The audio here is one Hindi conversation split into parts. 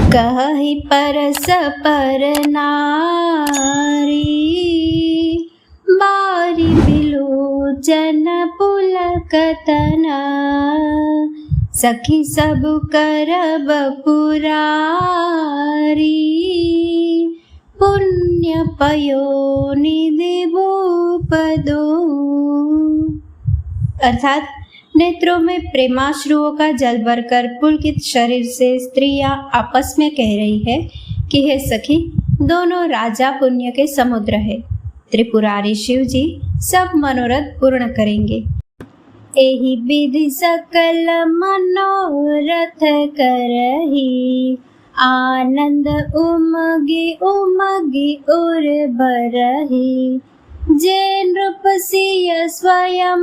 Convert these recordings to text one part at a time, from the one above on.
कहि परस पर नारी, बारी बिलोचन पुलकतन। सखी सब करब पुरारी, पुण्य पयो निधि भूपदो। अर्थात नेत्रों में प्रेमाश्रुओं का जल भरकर पुलकित शरीर से स्त्रियां आपस में कह रही है कि हे सखी, दोनों राजा पुण्य के समुद्र है। त्रिपुरारी शिव जी सब मनोरथ पूर्ण करेंगे। एहि विधि सकल मनोरथ करही, आनंद उमगी उमगी उर भरही। जे नृप सिय स्वयं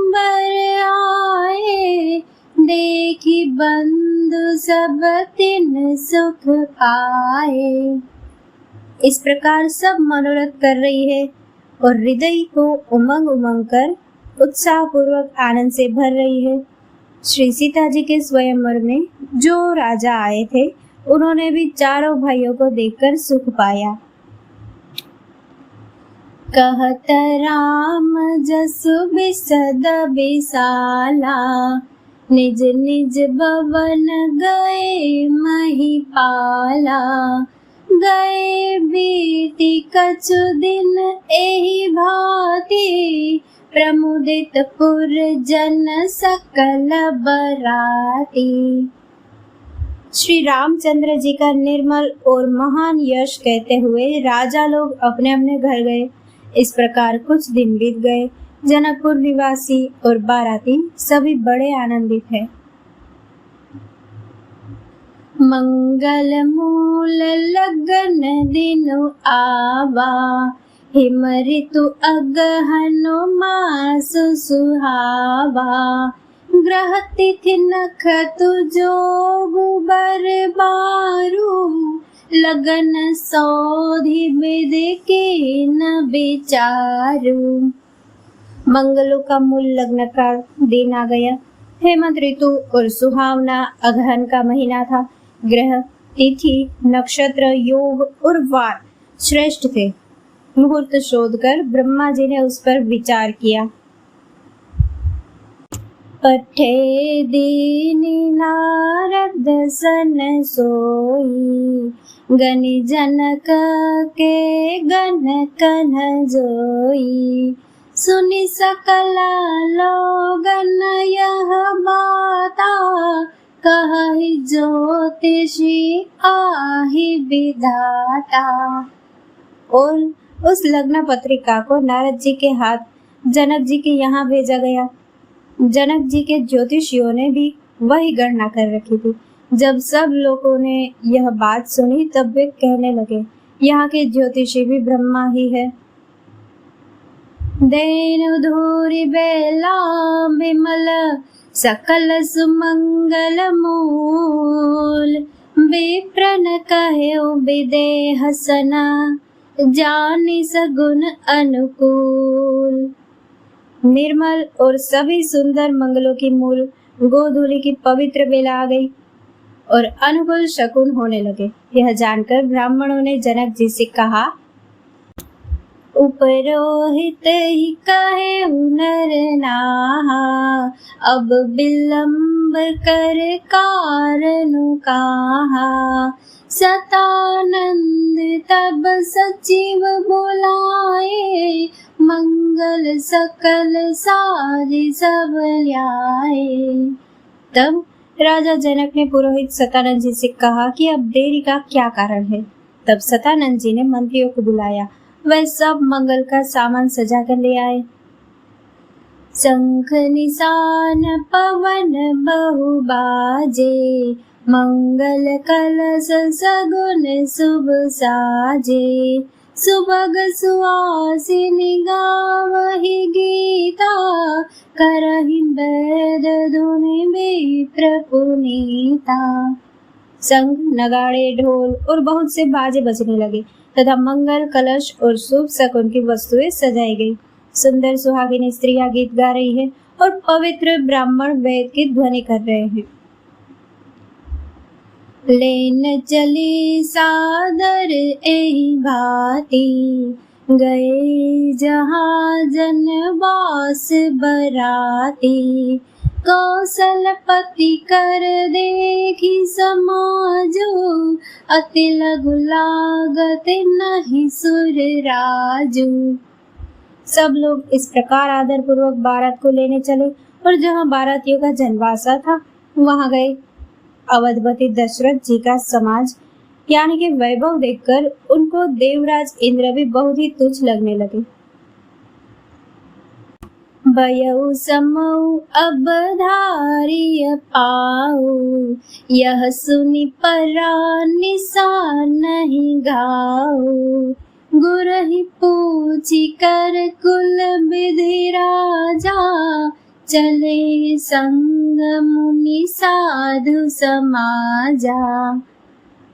वर आए, देखी बंधु सब तिन सुख पाए। इस प्रकार सब मनोरथ कर रही है और हृदय को उमंग उमंग कर उत्साह पूर्वक आनंद से भर रही है। श्री सीता जी के स्वयंवर में जो राजा आए थे, उन्होंने भी चारों भाइयों को देखकर सुख पाया। कहत राम जसु बिसद बिसाला, निज निज भवन गए महिपाला। गए बीती कछु दिन एहि भांति, प्रमुदित पुर जन सकल बराती। श्री रामचंद्र जी का निर्मल और महान यश कहते हुए राजा लोग अपने अपने घर गए। इस प्रकार कुछ दिन बीत गए। जनकपुर निवासी और बाराती सभी बड़े आनंदित हैं। मंगल मूल लगन दिनु आवा, हिम ऋतु अगहनो मासु सुहावा। ग्रह तिथि नखतु जोगु बर बारू, लगन सौधि विधि के न विचारू। मंगलों का मूल लग्न का दिन आ गया। हेमंत ऋतु और सुहावना अगहन का महीना था। ग्रह, तिथि, नक्षत्र, योग और वार श्रेष्ठ थे। मुहूर्त शोध कर ब्रह्मा जी ने उस पर विचार किया। पठे दीनि नारद सन सोई, गनि जनक के गन कन जोई। सुनि सकल लोगन यह बाता, कहहि ज्योतिषी आहि विधाता। और उस लग्न पत्रिका को नारद जी के हाथ जनक जी के यहाँ भेजा गया। जनक जी के ज्योतिषियों ने भी वही गणना कर रखी थी। जब सब लोगों ने यह बात सुनी तब वे कहने लगे, यहाँ के ज्योतिषी भी ब्रह्मा ही है। देनु धूरि बेला विमल, सकल सुमंगल मूल। विप्रन कहेउ विदेह सना, जानि सगुन अनुकूल। निर्मल और सभी सुंदर मंगलों की मूल गोधूली की पवित्र बेला आ गई और अनुकूल शकुन होने लगे। यह जानकर ब्राह्मणों ने जनक जी से कहा, उपरोहित ही कहे नर नाहा, अब विलंब कर कारण कहा। सतानंद तब सचिव बुलाए, मंगल सकल सारी सब ल्याए। तब राजा जनक ने पुरोहित सतानंद जी से कहा कि अब देरी का क्या कारण है। तब सतानंद जी ने मंत्रियों को बुलाया। वह सब मंगल का सामान सजा कर ले आए। शंख निशान पवन बहु बाजे, मंगल कलश सगुन शुभ साजे। सुभग सुहासिनी गावहि गीता, करहि वेद धुनि विप्र पुनीता। संग, नगाड़े, ढोल और बहुत से बाजे बजने लगे तथा मंगल कलश और शुभ शकुन की वस्तुएं सजाई गई। सुंदर सुहागिनी स्त्रियां गीत गा रही है और पवित्र ब्राह्मण वेद की ध्वनि कर रहे हैं। लेन चले सादर एहि भांति, गए जहाँ जनवास बराती। कौशलपति कर देखी समाजो, अति लघु लागत नहीं सुर राजू। सब लोग इस प्रकार आदर पूर्वक बारात को लेने चले और जहाँ बारातियों का जनवासा था वहां गए। अवधपति दशरथ जी का समाज यानी कि वैभव देखकर उनको देवराज इंद्र भी बहुत ही तुच्छ लगने लगे। भयउ समऊ अब धारिय पाऊ, यह सुनि परा निशा नहीं गाऊ। गुरहि पूछि कर कुल विधि राजा, चले संग मुनि साधु समाजा।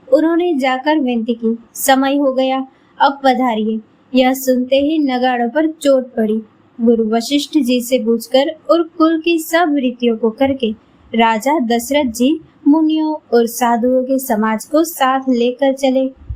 उन्होंने जाकर विनती की, समय हो गया, अब पधारिए। यह सुनते ही नगाड़ों पर चोट पड़ी। गुरु वशिष्ठ जी से पूछकर और कुल की सब रीतियों को करके राजा दशरथ जी मुनियों और साधुओं के समाज को साथ लेकर चले।